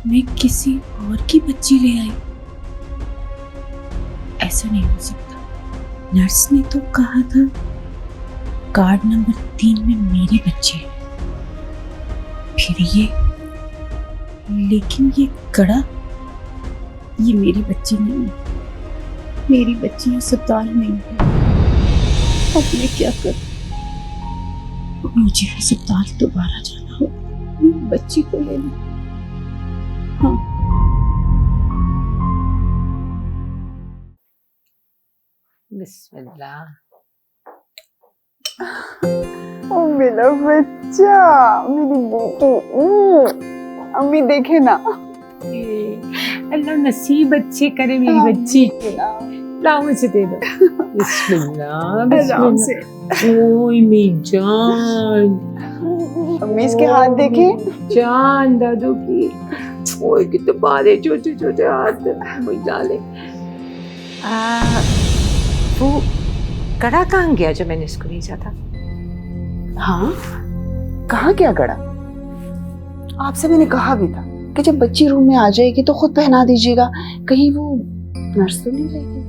मैं किसी और की बच्ची ले आई। ऐसा नहीं हो सकता। नर्स ने तो कहा था कार्ड नंबर 3 में मेरे बच्चे हैं। फिर ये, लेकिन ये कड़ा, ये मेरी बच्ची नहीं है। मेरी बच्ची अस्पताल में है। अब मैं क्या करूं? मुझे अस्पताल दोबारा जाना होगा, बच्ची को लेना। हाँ, बिस्मिल्लाह। ओ मेरा बच्चा, मेरी बेटी। अम्मी देखे ना। अल्लाह नसीब अच्छे करे मेरी बच्ची। लाओ मुझे दे दो। बिस्मिल्लाह बिस्मिल्लाह। ओए मेरी जान। अम्मी इसके हाथ देखे। जान दादू की। ओए कितने बारे छोटे छोटे हाथ मुझे डाले। वो कड़ा कहाँ गया जो मैंने इसको भेजा था? हाँ, कहाँ क्या गड़ा? आपसे मैंने कहा भी था कि जब बच्ची रूम में आ जाएगी तो खुद पहना दीजिएगा। कहीं वो नर्स तो नहीं लेगी?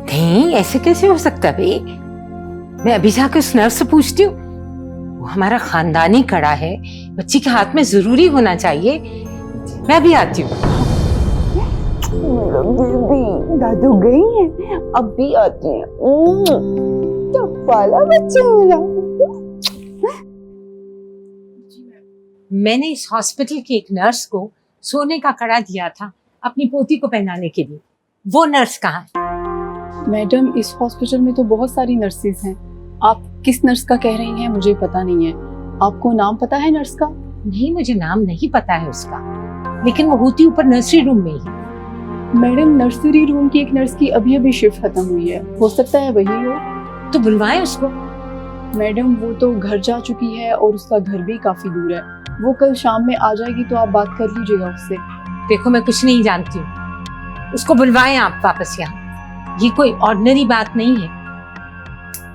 नहीं, ऐसे कैसे हो सकता बे? मैं अभी जाकर उस नर्स से पूछती हूँ। वो हमारा खानदानी कड़ा है, बच्ची के हाथ में जरूरी होना चाहिए। मैं भी आती हूँ। दादू गई है, अब भी आती है। तो पाला बच्चा मेरा। मैंने इस हॉस्पिटल की एक नर्स को सोने का कड़ा दिया था अपनी पोती को पहनाने के लिए। वो नर्स कहाँ है? मैडम, इस हॉस्पिटल में तो बहुत सारी नर्सेज हैं। आप किस नर्स का कह रही हैं मुझे पता नहीं है। आपको नाम पता है नर्स का? नहीं, मुझे नाम नहीं पता है उसका, लेकिन वो होती ऊपर नर्सरी रूम में ही। मैडम, नर्सरी रूम की एक नर्स की अभी अभी शिफ्ट खत्म हुई है, हो सकता है वही हो। तो बुलवाएं उसको। मैडम, वो तो घर जा चुकी है और उसका घर भी काफी दूर है। वो कल शाम में आ जाएगी, तो आप बात कर लीजिएगा उससे। देखो, मैं कुछ नहीं जानती हूँ, उसको बुलवाएं आप वापस यहाँ। ये कोई ऑर्डिनरी बात नहीं है,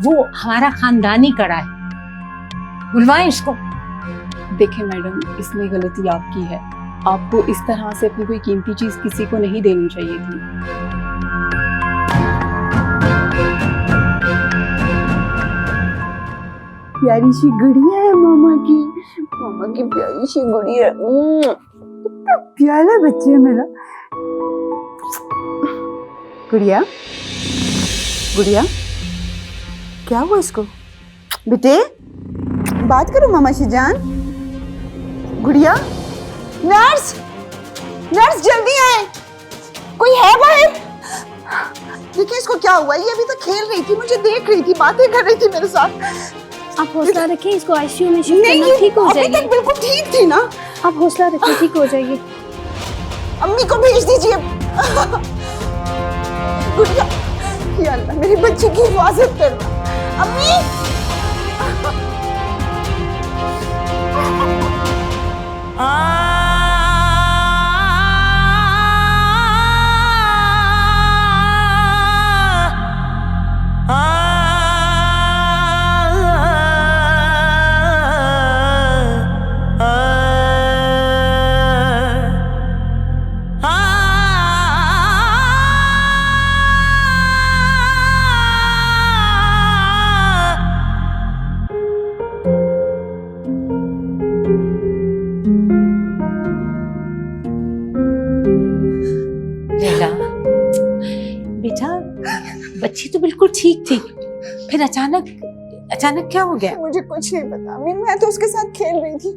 वो हमारा खानदानी कड़ा है। बुलवाएं उसको। देखिए मैडम, इसमें गलती आपकी है। आपको इस तरह से अपनी कोई कीमती चीज किसी को नहीं देनी चाहिए थी। प्यारी सी गुड़िया है मामा की प्यारी सी गुड़िया। कितना प्यारा बच्चे है मेरा। गुड़िया, गुड़िया, क्या हुआ इसको? बेटे, बात करो मामा से जान। गुड़िया, नर्स, नर्स जल्दी आए, कोई है बाहर? देखिए इसको क्या हुआ। ये अभी तक खेल रही थी, मुझे देख रही थी, बातें कर रही थी मेरे साथ। आप हौसला रखें, इसको आईसीयू में शिफ्ट नहीं, करना, ठीक हो अभी जाएगी। तक बिल्कुल ठीक थी ना। आप हौसला रखें, ठीक हो जाएगी। अम्मी को भेज दीजिए। गुड़िया, या अल्लाह मेरी बच्ची की हिफाजत करना। अम्मी, बेटा, बच्ची तो बिल्कुल ठीक थी, फिर अचानक क्या हो गया? मुझे कुछ नहीं पता अम्मी, मैं तो उसके साथ खेल रही थी,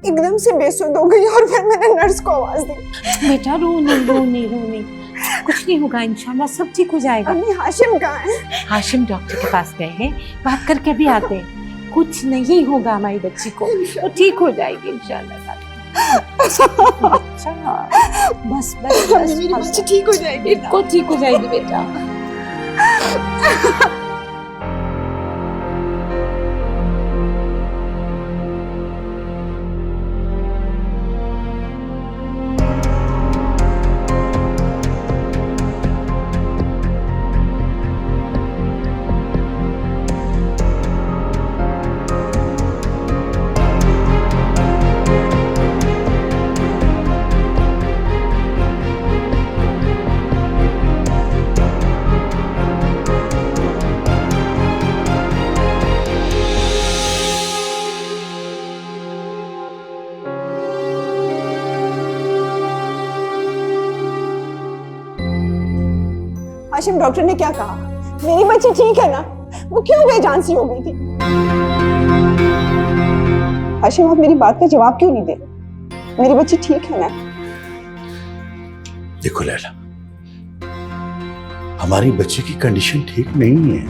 एकदम से बेसुध हो गई और फिर मैंने नर्स को आवाज दी। बेटा रो नहीं, कुछ नहीं होगा, इंशाल्लाह सब ठीक हो जाएगा। अम्मी, हाशिम कहाँ है? हाशिम डॉक्टर के पास गए हैं, बात करके भी आते हैं। कुछ नहीं होगा हमारी बच्ची को, वो ठीक हो जाएगी इंशाल्लाह। अच्छा, बस मेरी बच्ची ठीक हो जाएगी, बिल्कुल ठीक हो जाएगी बेटा। हाशिम, डॉक्टर ने क्या कहा? मेरी बच्ची ठीक है ना? वो क्यों बेजान सी हो गई थी? हाशिम, आप मेरी बात का जवाब क्यों नहीं दे रहे? मेरी बच्ची ठीक है ना? देखो लैला, हमारी बच्ची की कंडीशन ठीक नहीं है।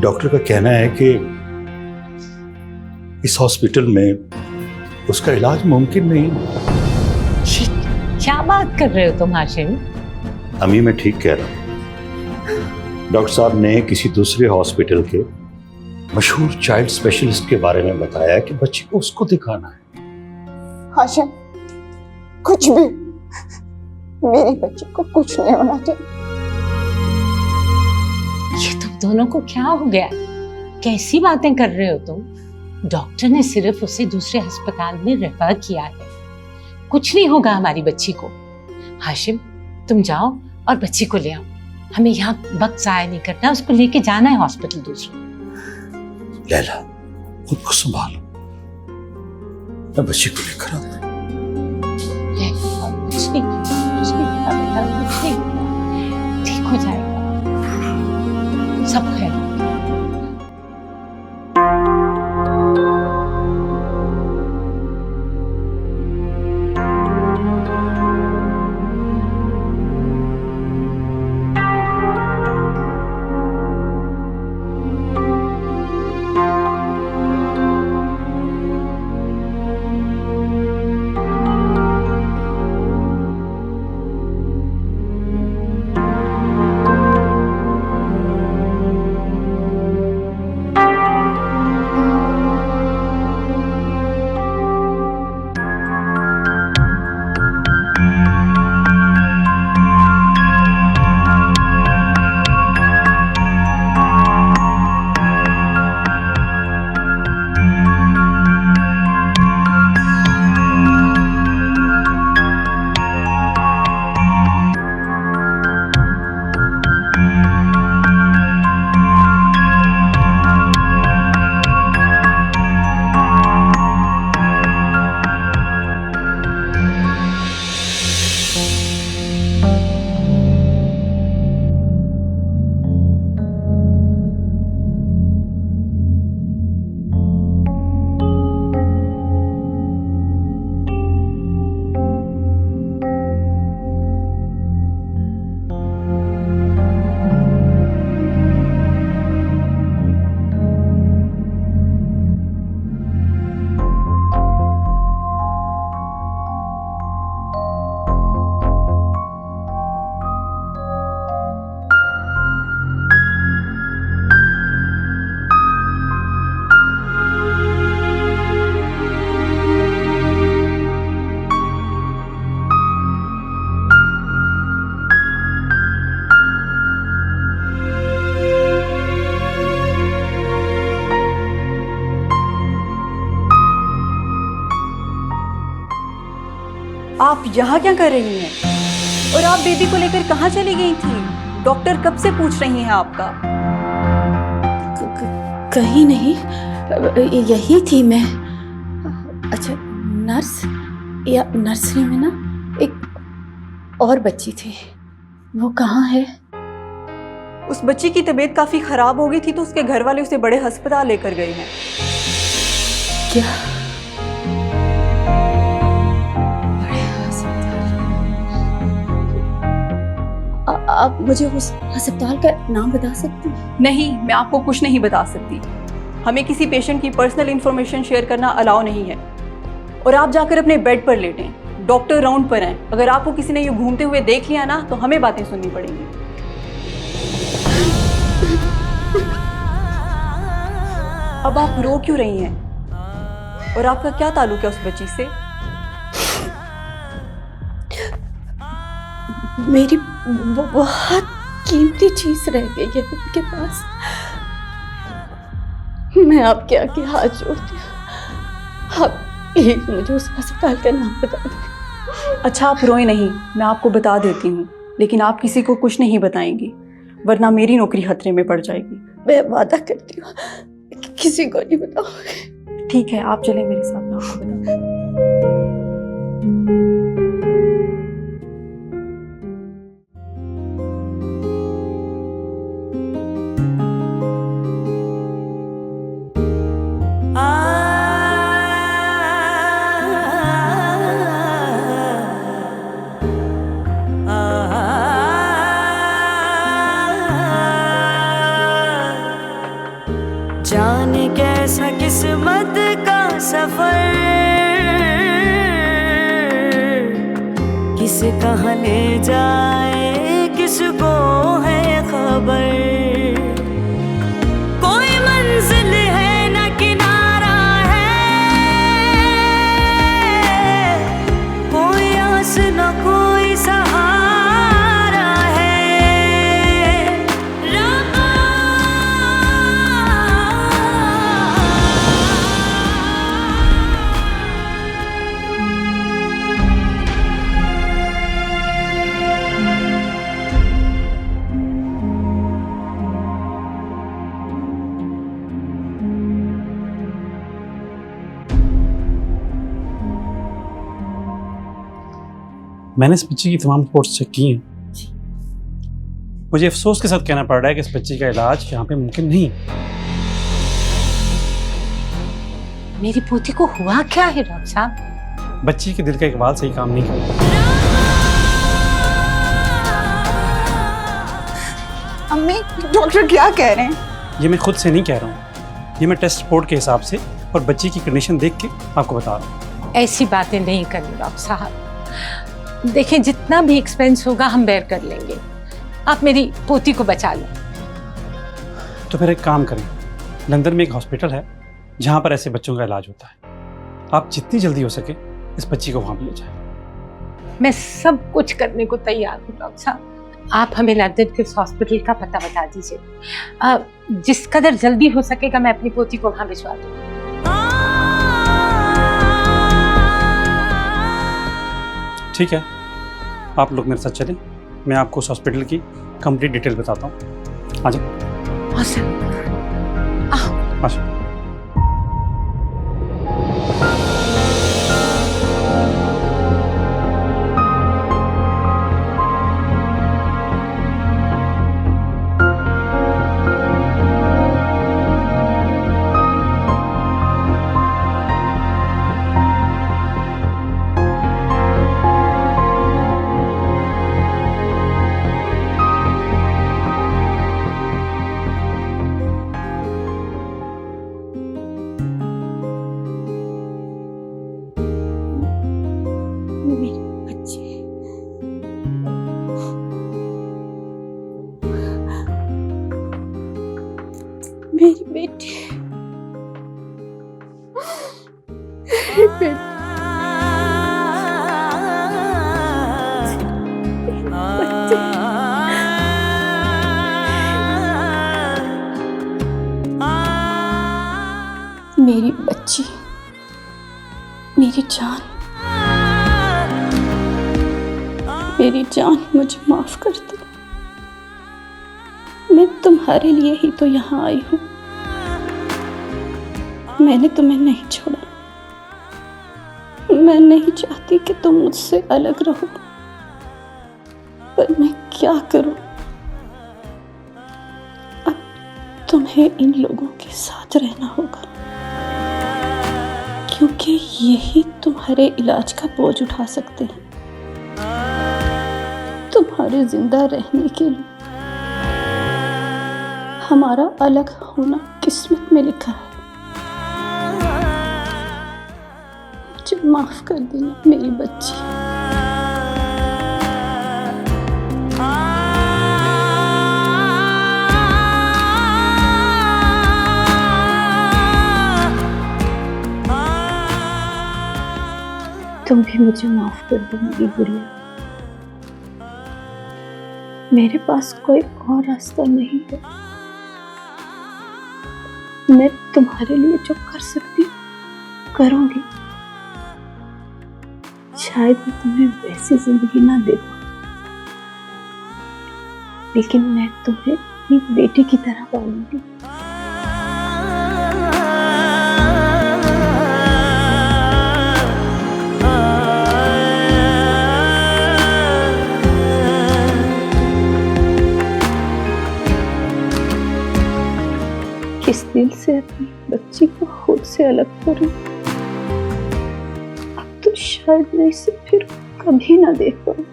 डॉक्टर का कहना है कि इस हॉस्पिटल में उसका इलाज मुमकिन नहीं है। क्या बात कर रहे हो तुम हाशिम? अम्मी, मैं ठीक कह रहा हूं। डॉक्टर साहब ने किसी दूसरे हॉस्पिटल के मशहूर चाइल्ड स्पेशलिस्ट के बारे में बताया कि बच्ची को उसको दिखाना है। हाशिम, कुछ भी, मेरी बच्ची को कुछ नहीं होना चाहिए। ये तुम दोनों को क्या हो गया? कैसी बातें कर रहे हो तुम? डॉक्टर ने सिर्फ उसे दूसरे अस्पताल में रेफर किया है। कुछ नहीं होगा हमारी बच्ची को। हाशिम, तुम जाओ और बच्ची को ले आओ। हमें यहाँ वक्त जाया नहीं करना, उसको लेके जाना है हॉस्पिटल दूसरा। लैला, खुद को संभालो, मैं बच्ची को लेकर आता हूं। ठीक हो जाएगा, सब खैर। आप यहाँ क्या कर रही हैं? और आप बेबी को लेकर कहाँ चली गई थी? डॉक्टर कब से पूछ रही हैं आपका। कहीं नहीं, यही थी मैं। अच्छा, नर्स या नर्सरी में ना एक और बच्ची थी, वो कहाँ है? उस बच्ची की तबीयत काफी खराब हो गई थी तो उसके घर वाले उसे बड़े अस्पताल लेकर गए हैं। क्या? आप मुझे उस अस्पताल का नाम बता सकती हैं? नहीं, मैं आपको कुछ नहीं बता सकती। हमें किसी पेशेंट की पर्सनल इंफॉर्मेशन शेयर करना अलाउ नहीं है। और आप जाकर अपने बेड पर लेटें। डॉक्टर राउंड पर हैं। अगर आपको किसी ने यूँ घूमते हुए देख लिया ना तो हमें बातें सुननी पड़ेंगी। अब आप रो क्यों रही हैं? और आपका क्या ताल्लुक है उस बच्ची से? मेरी बहुत कीमती चीज रह गई है उनके पास। मैं आपके आगे हाथ जोड़ती हूँ, आप प्लीज मुझे उस अस्पताल का नाम बता दें। अच्छा, आप रोए नहीं, मैं आपको बता देती हूँ, लेकिन आप किसी को कुछ नहीं बताएंगी वरना मेरी नौकरी खतरे में पड़ जाएगी। मैं वादा करती हूँ किसी को नहीं बताऊंगी। ठीक है, आप चलें मेरे साथ, मैं आपको बताऊँ। कैसे कहाँ ले जाए किसको है खबर, कोई मंजिल है न किनारा है, कोई आस न कोई सहारा है। रब्बा मैंने इस बच्ची की तमाम रिपोर्ट्स चेक की हैं। मुझे अफसोस के साथ कहना पड़ रहा है कि इस बच्ची का इलाज यहाँ पे मुमकिन नहीं है। मेरी पोती को हुआ क्या है डॉक्टर साहब? बच्ची के दिल का एक वाल सही काम नहीं कर रहा। अम्मी, डॉक्टर क्या कह रहे हैं? ये मैं खुद से नहीं कह रहा हूँ, ये मैं टेस्ट रिपोर्ट के हिसाब से और बच्ची की कंडीशन देख के आपको बता रहा हूँ। ऐसी बातें नहीं करनी डॉक्टर साहब। देखें, जितना भी एक्सपेंस होगा हम बेयर कर लेंगे, आप मेरी पोती को बचा लें। तो फिर एक काम करें, लंदन में एक हॉस्पिटल है जहाँ पर ऐसे बच्चों का इलाज होता है। आप जितनी जल्दी हो सके इस बच्ची को वहाँ पे ले जाएं। मैं सब कुछ करने को तैयार हूँ डॉक्टर साहब। आप हमें लंदन के उस हॉस्पिटल का पता बता दीजिए। जिस कदर जल्दी हो सकेगा मैं अपनी पोती को वहाँ भिजवा दूँगी। ठीक है, आप लोग मेरे साथ चलें, मैं आपको उस हॉस्पिटल की कंप्लीट डिटेल बताता हूँ। आ जाओ। हाँ सर। आ जाओ। मेरे बच्चे, मेरी बेटी, मेरी बेटी। मेरी बच्ची, मेरी जान, मेरी जान, मुझे माफ कर दो। मैं तुम्हारे लिए ही तो यहाँ आई हूँ। मैंने तुम्हें नहीं छोड़ा। मैं नहीं चाहती कि तुम मुझसे अलग रहो, पर मैं क्या करूँ? अब तुम्हें इन लोगों के साथ रहना होगा, क्योंकि यही तुम्हारे इलाज का बोझ उठा सकते हैं। तुम्हारे जिंदा रहने के लिए हमारा अलग होना किस्मत में लिखा है। मुझे माफ कर देना मेरी बच्ची। तुम भी मुझे माफ कर दो मेरी गुड़िया। मेरे पास कोई और रास्ता नहीं है। मैं तुम्हारे लिए जो कर सकती हूँ करूंगी। शायद मैं तुम्हें वैसी जिंदगी ना दे पाऊं, लेकिन मैं तुम्हें अपनी बेटी की तरह पालूंगी। किस दिल से अपनी बच्ची को खुद से अलग करूं? अब तो शायद मैं इसे फिर कभी ना देख पाऊं,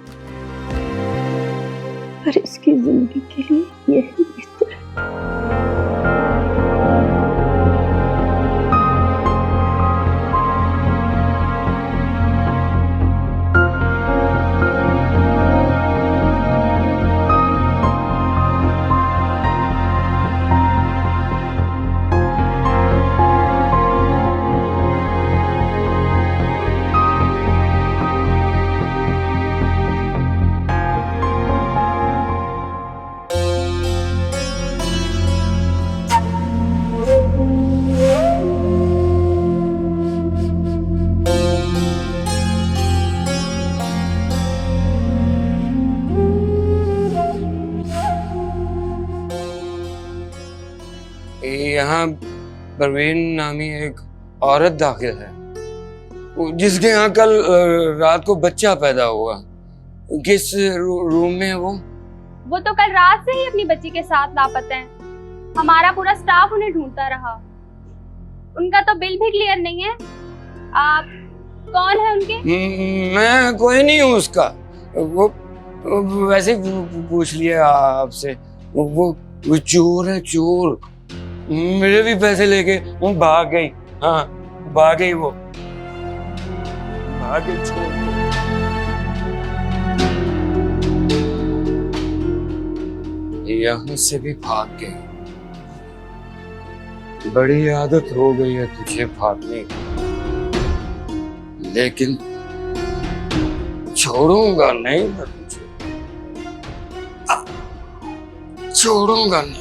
पर इसकी जिंदगी के लिए यही बेहतर है। यहाँ परवीन नामी एक औरत दाखिल है, जिसके यहाँ कल रात को बच्चा पैदा हुआ। किस रूम में है वो? वो तो कल रात से ही अपनी बच्ची के साथ लापता है। हमारा पूरा स्टाफ उन्हें ढूंढता रहा। उनका तो बिल भी क्लियर नहीं है। आप कौन है उनके? मैं कोई नहीं हूँ उसका। वो वैसे पूछ लिया आपसे। वो चोर है, चोर। मेरे भी पैसे लेके वो भाग गई। हाँ, भाग गई, वो भाग गई, चोर। यहाँ से भी भाग गई। बड़ी आदत हो गई है तुझे भागने की, लेकिन छोड़ूंगा नहीं मैं तुझे, छोड़ूंगा नहीं।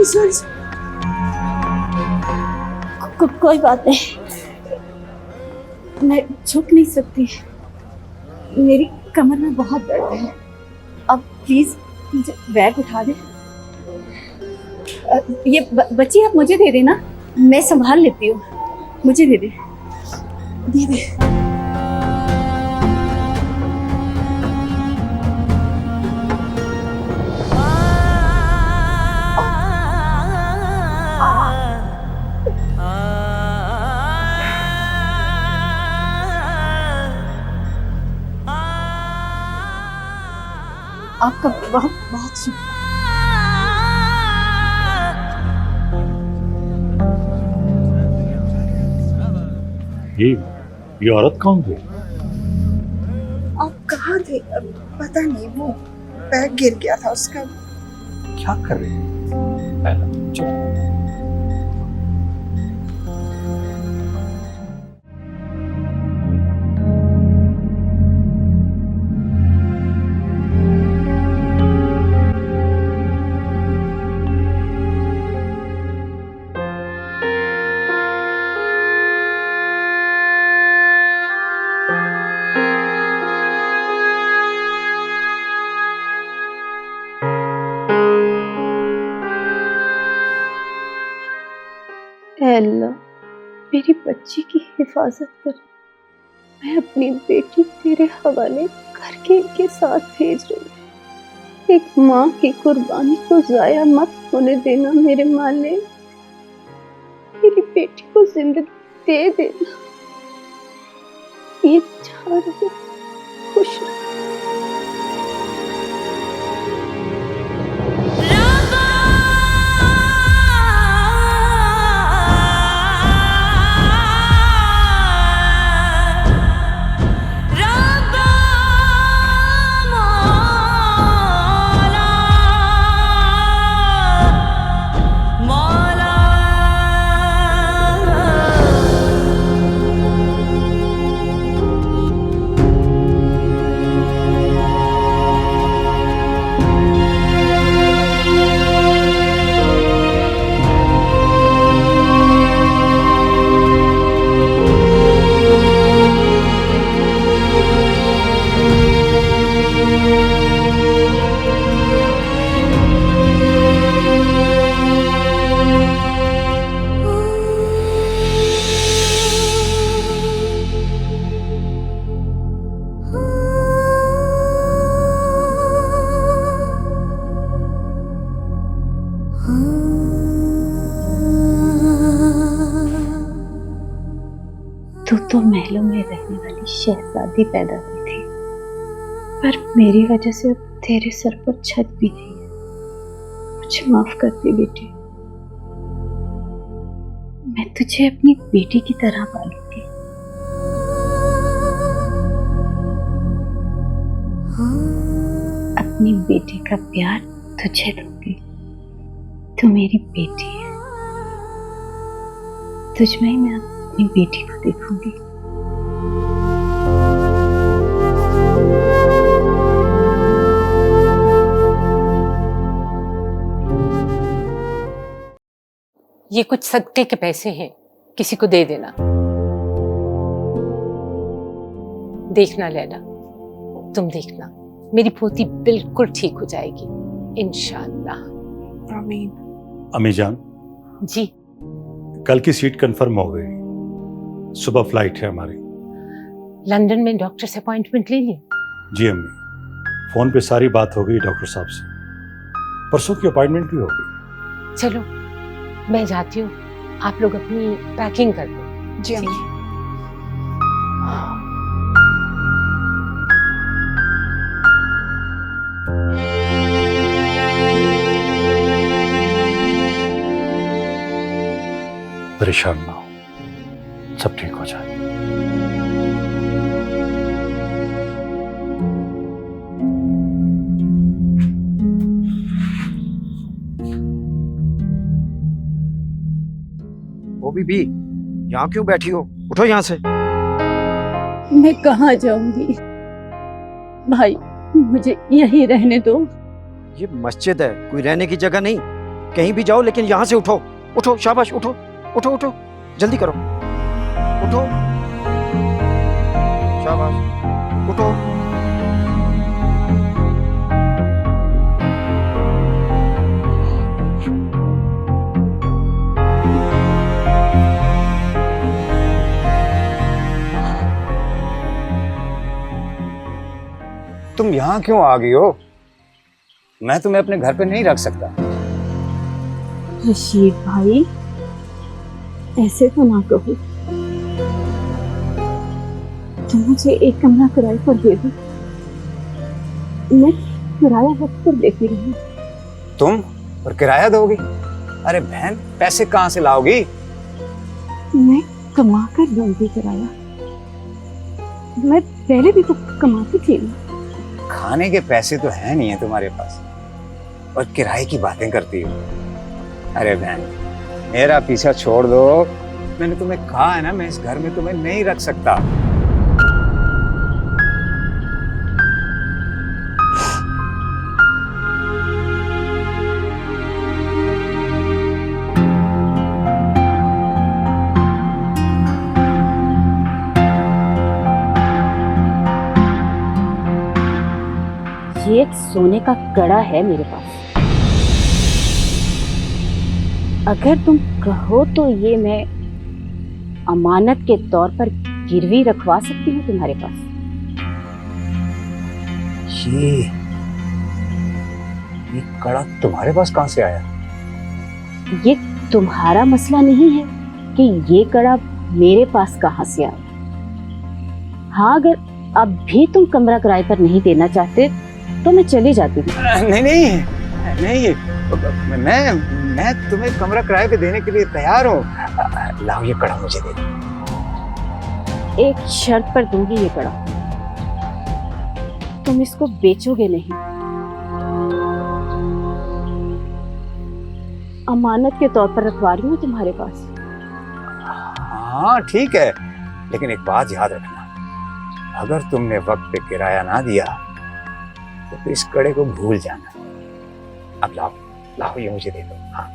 सॉरी कोई बात नहीं, मैं झुक नहीं सकती, मेरी कमर में बहुत दर्द है। अब प्लीज मुझे बैग उठा दे। ये बच्ची आप मुझे दे देना, मैं संभाल लेती हूँ। मुझे दे दे। आपका बहुत बहुत शुक्रिया। ये औरत कौन थी? आप कहाँ थे? पता नहीं, वो बैग गिर गया था उसका। क्या कर रहे हैं? चलो। अल्लाह मेरी बच्ची की हिफाजत कर। मैं अपनी बेटी तेरे हवाले करके इनके साथ भेज रही हूँ। एक माँ की कुर्बानी को जाया मत होने देना मेरे मालिक। मेरी बेटी को जिंदगी दे देना। ये जा रहे खुश रहो। तू तो महलों में रहने वाली शहजादी पैदा हुई थी, पर मेरी वजह से अब तेरे सर पर छत भी नहीं है। मुझे माफ कर दे बेटी। मैं तुझे अपनी बेटी की तरह पालूंगी। अपनी बेटी का प्यार तुझे दूंगी। तू मेरी बेटी है, तुझ में ही मैं अपनी बेटी को देखूंगी। ये कुछ सदके के पैसे हैं, किसी को दे देना। देखना लैला, तुम देखना, मेरी पोती बिल्कुल ठीक हो जाएगी इंशाअल्लाह। आमीन। अम्मी जान, जी। कल की सीट कंफर्म हो गई, सुबह फ्लाइट है हमारी। लंदन में डॉक्टर से अपॉइंटमेंट ले ली? जी अम्मी, फोन पे सारी बात हो गई डॉक्टर साहब से, परसों की अपॉइंटमेंट भी हो गई। चलो मैं जाती हूँ, आप लोग अपनी पैकिंग कर दो। जी अम्मी। परेशान ना हो, सब ठीक हो जाए। ओ बीबी, यहाँ क्यों बैठी हो? उठो यहाँ से। मैं कहाँ जाऊंगी भाई, मुझे यहीं रहने दो। ये मस्जिद है, कोई रहने की जगह नहीं। कहीं भी जाओ लेकिन यहाँ से उठो। उठो, शाबाश, उठो उठो उठो, जल्दी करो, उठो, शाबाश, उठो। तुम यहाँ क्यों आ गई हो? मैं तुम्हें अपने घर पे नहीं रख सकता। रशीद भाई, ऐसे तो ना कहो। तुम मुझे एक कमरा किराए पर दे दो, मैं किराया वक्त पर देती रहूं। तुम और किराया दोगी? अरे बहन, पैसे कहाँ से लाओगी? मैं कमा कर दूंगी किराया, मैं पहले भी तो कमाती थी ना। खाने के पैसे तो है नहीं है तुम्हारे पास और किराए की बातें करती हो। अरे बहन, मेरा पीछा छोड़ दो। मैंने तुम्हें कहा है ना, मैं इस घर में तुम्हें नहीं रख सकता। ये एक सोने का कड़ा है मेरे पास, अगर तुम कहो तो ये मैं अमानत के तौर पर गिरवी रखवा सकती हूँ तुम्हारे पास। ये कड़ा तुम्हारे पास कहाँ से आया? ये तुम्हारा मसला नहीं है कि ये कड़ा मेरे पास कहाँ से आया। हाँ, अगर अब भी तुम कमरा किराए पर नहीं देना चाहते तो मैं चली जाती हूँ। नहीं नहीं नहीं, मैं तुम्हें कमरा किराए पे देने के लिए तैयार हूँ। लाओ ये कड़ा मुझे दे दो। एक शर्त पर दूंगी ये कड़ा, तुम इसको बेचोगे नहीं। अमानत के तौर पर रखवा रही हूँ तुम्हारे पास। हाँ ठीक है, लेकिन एक बात याद रखना, अगर तुमने वक्त पे किराया ना दिया तो इस कड़े को भूल जाना। अब लाओ लाओ, ये मुझे दे दो। हाँ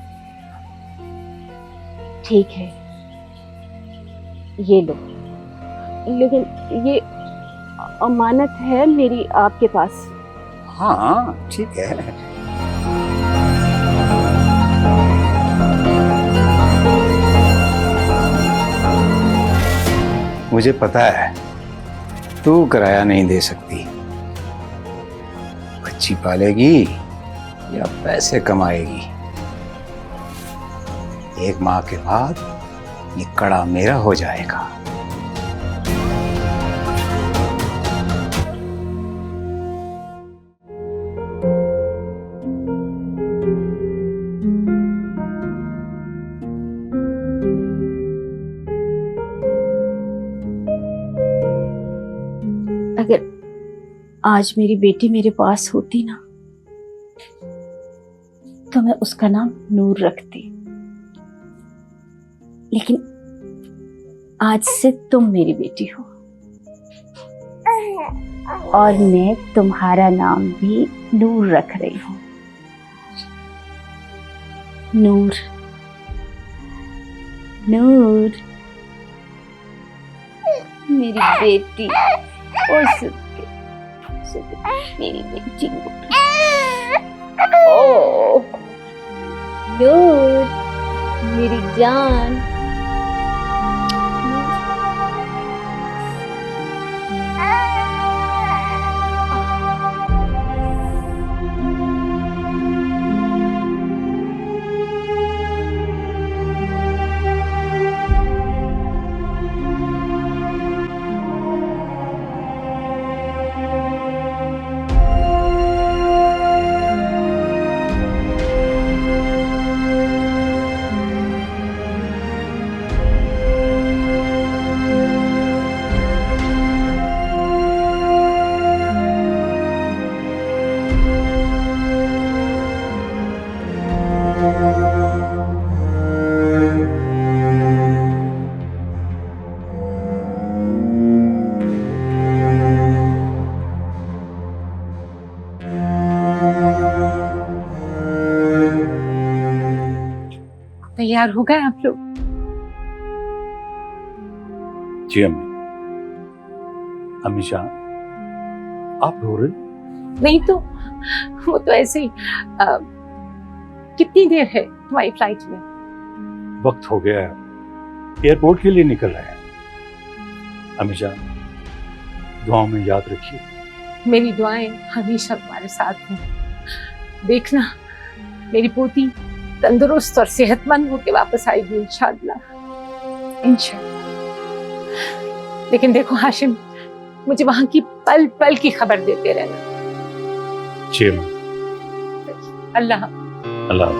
ठीक है, ये लो, लेकिन ये अमानत है मेरी आपके पास। हाँ ठीक है। मुझे पता है तू किराया नहीं दे सकती। बच्ची पालेगी या पैसे कमाएगी, एक माह के बाद ये कड़ा मेरा हो जाएगा। अगर आज मेरी बेटी मेरे पास होती ना तो मैं उसका नाम नूर रखती, लेकिन आज से तुम मेरी बेटी हो और मैं तुम्हारा नाम भी नूर रख रही हूं। नूर, नूर, मेरी बेटी, और मेरी बेटी ओ नूर, मेरी जान। तैयार हो गए आप लोग? जी अम्मी। अम्मी जान, आप रो रहे? नहीं तो वो तो ऐसे ही। कितनी देर है तुम्हारी फ्लाइट में? वक्त हो गया है, एयरपोर्ट के लिए निकल रहे हैं। अम्मी जान, दुआओं में याद रखिए। मेरी दुआएं हमेशा तुम्हारे साथ हैं। देखना मेरी पोती तंदुरुस्त और सेहतमंद होकर वापस आएगी इंशाअल्लाह। इंशाअल्लाह। लेकिन देखो हाशिम, मुझे वहां की पल पल की खबर देते रहना। जी अल्लाह अल्लाह।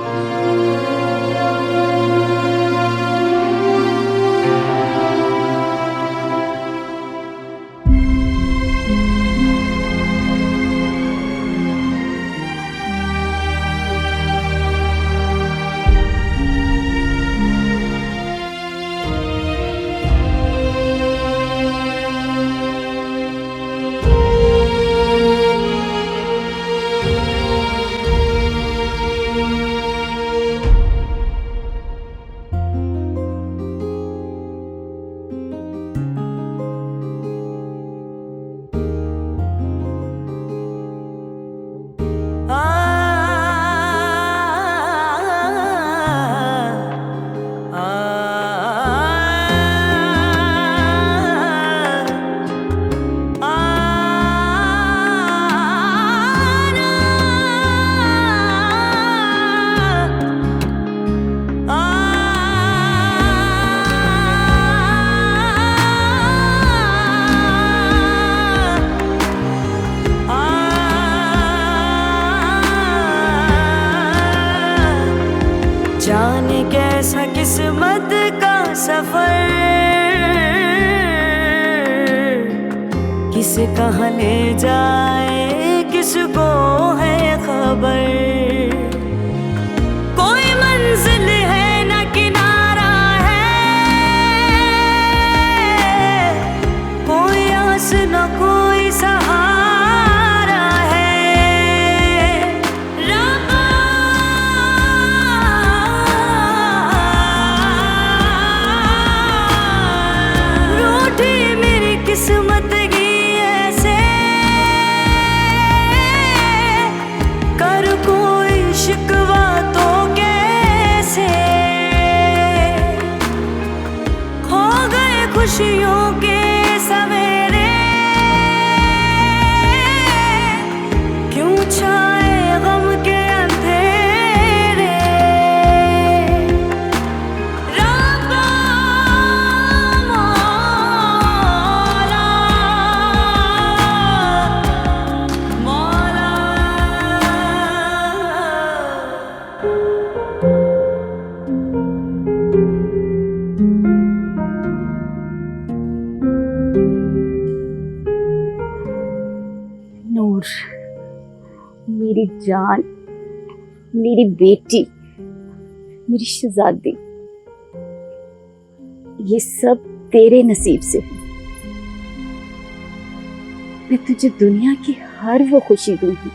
जाने कैसा किस्मत का सफर किस कहाँ ले जाए किसको है खबर। कोई मंजिल है न किनारा है, कोई आस न कोई सहारा है। रूठी मेरी किस्मत की ऐसे, कर कोई शिकवा तो कैसे। खो गए खुशियों के सवेरे, क्यों छाए गम के अंधेरे। रब्बा मौला मौला। नूर, मेरी जान, मेरी बेटी, मेरी शहजादी, ये सब तेरे नसीब से है। मैं तुझे दुनिया की हर वो खुशी दूंगी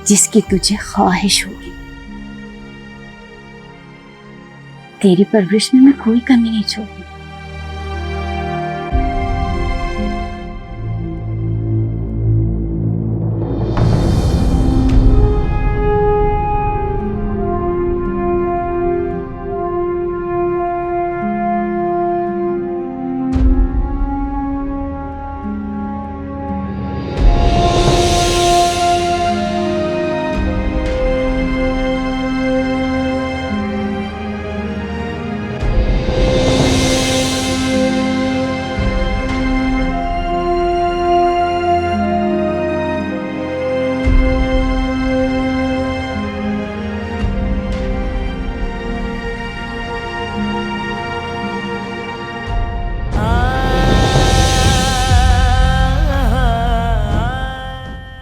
जिसकी तुझे ख्वाहिश होगी। तेरी परवरिश में मैं कोई कमी नहीं छोड़ूंगी।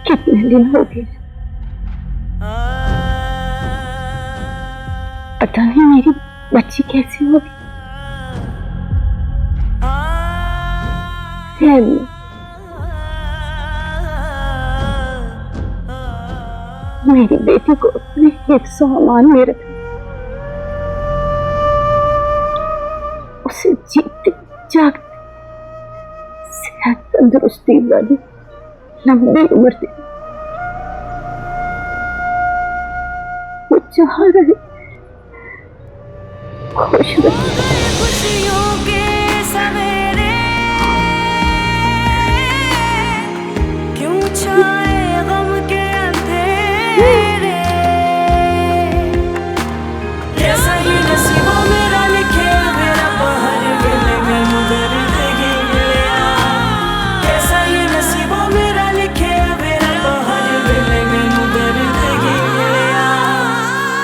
कितने दिन हो गए, पता नहीं मेरी बच्ची कैसी होगी। मेरी बेटी को अपने हिफ्ज़ व अमान में रखना, उसे जीते जागते सेहत तंदुरुस्ती वाली लंबी उम्र दे। वो जहाँ रहे खुश रहे। खुशियों के सवेरे क्यों छाए गम के अंधेरे, कैसा ही नसीबों मेरा लिखे मेरा बाहर गिले में मुदर देगी मिलिया, कैसा ही नसीबों मेरा लिखे मेरा बाहर गिले में मुदर देगी मिलिया,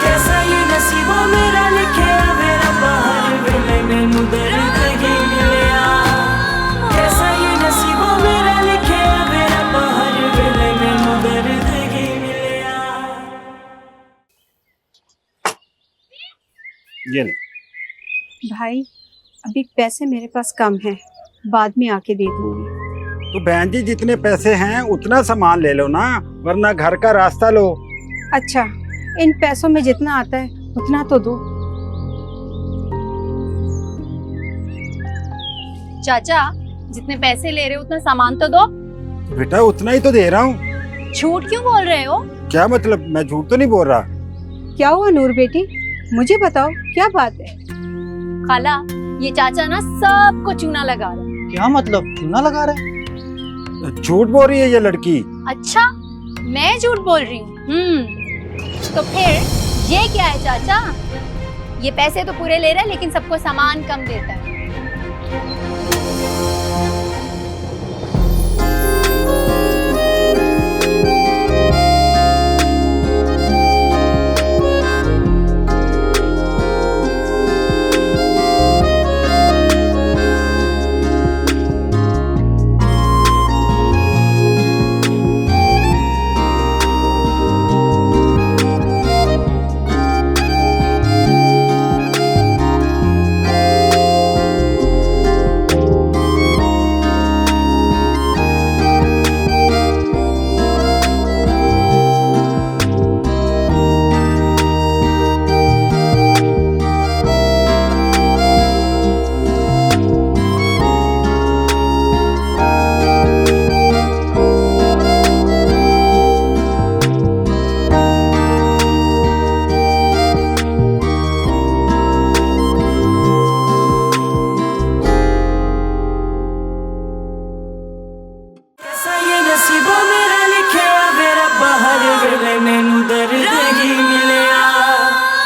कैसा ही नसीबों मेरा लिखे मेरा बाहर गिले में मुदर देगी मिलिया, कैसा ही नसीबों मेरा लिखे मेरा बाहर गिले में मुदर देगी मिलिया। ये ले। भाई अभी पैसे मेरे पास कम हैं, बाद में आके दे दूंगी। तो बहन जी जितने पैसे हैं उतना सामान ले लो ना, वरना घर का रास्ता लो। अच्छा, इन पैसों में जितना आता है उतना तो दो। चाचा जितने पैसे ले रहे हो उतना सामान तो दो। बेटा उतना ही तो दे रहा हूँ। झूठ क्यों बोल रहे हो? क्या मतलब, मैं झूठ तो नहीं बोल रहा। क्या हुआ नूर बेटी, मुझे बताओ क्या बात है। खाला ये चाचा ना सबको चूना लगा रहा है। क्या मतलब, चूना लगा रहा है? झूठ बोल रही है ये लड़की। अच्छा मैं झूठ बोल रही हूँ? तो फिर ये क्या है चाचा? ये पैसे तो पूरे ले रहा है लेकिन सबको सामान कम देता है।